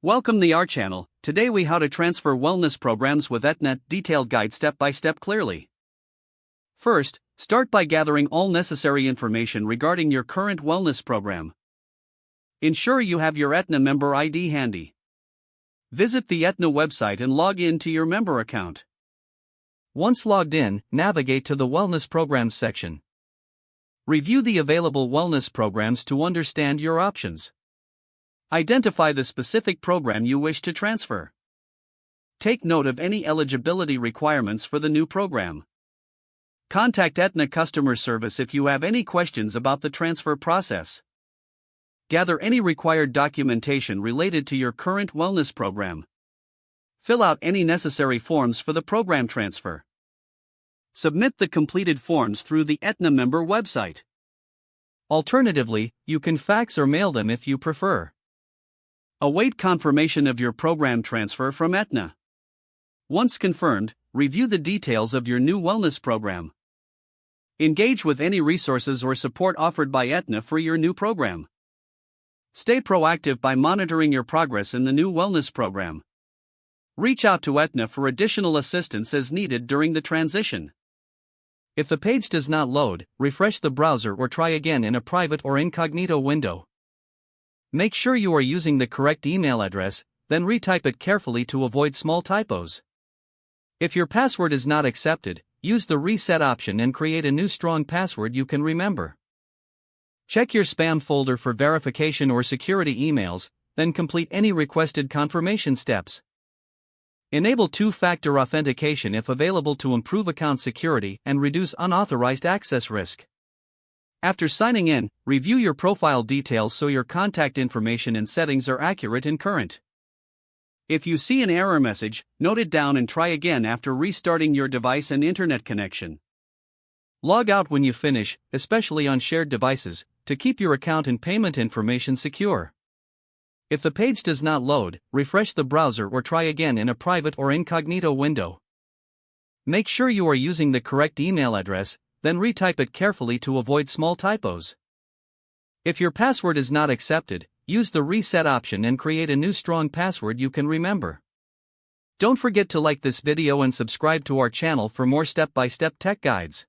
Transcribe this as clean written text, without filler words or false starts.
Welcome to our channel. Today we how to transfer wellness programs with Aetna, detailed guide step by step clearly. First, start by gathering all necessary information regarding your current wellness program. Ensure you have your Aetna member ID handy. Visit the Aetna website and log in to your member account. Once logged in, navigate to the Wellness Programs section. Review the available wellness programs to understand your options. Identify the specific program you wish to transfer. Take note of any eligibility requirements for the new program. Contact Aetna customer service if you have any questions about the transfer process. Gather any required documentation related to your current wellness program. Fill out any necessary forms for the program transfer. Submit the completed forms through the Aetna member website. Alternatively, you can fax or mail them if you prefer. Await confirmation of your program transfer from Aetna. Once confirmed, review the details of your new wellness program. Engage with any resources or support offered by Aetna for your new program. Stay proactive by monitoring your progress in the new wellness program. Reach out to Aetna for additional assistance as needed during the transition. If the page does not load, refresh the browser or try again in a private or incognito window. Make sure you are using the correct email address, then retype it carefully to avoid small typos. If your password is not accepted, use the reset option and create a new strong password you can remember. Check your spam folder for verification or security emails, then complete any requested confirmation steps. Enable two-factor authentication if available to improve account security and reduce unauthorized access risk. After signing in, review your profile details so your contact information and settings are accurate and current. If you see an error message, note it down and try again after restarting your device and internet connection. Log out when you finish, especially on shared devices, to keep your account and payment information secure. If the page does not load, refresh the browser or try again in a private or incognito window. Make sure you are using the correct email address, then retype it carefully to avoid small typos. If your password is not accepted, use the reset option and create a new strong password you can remember. Don't forget to like this video and subscribe to our channel for more step-by-step tech guides.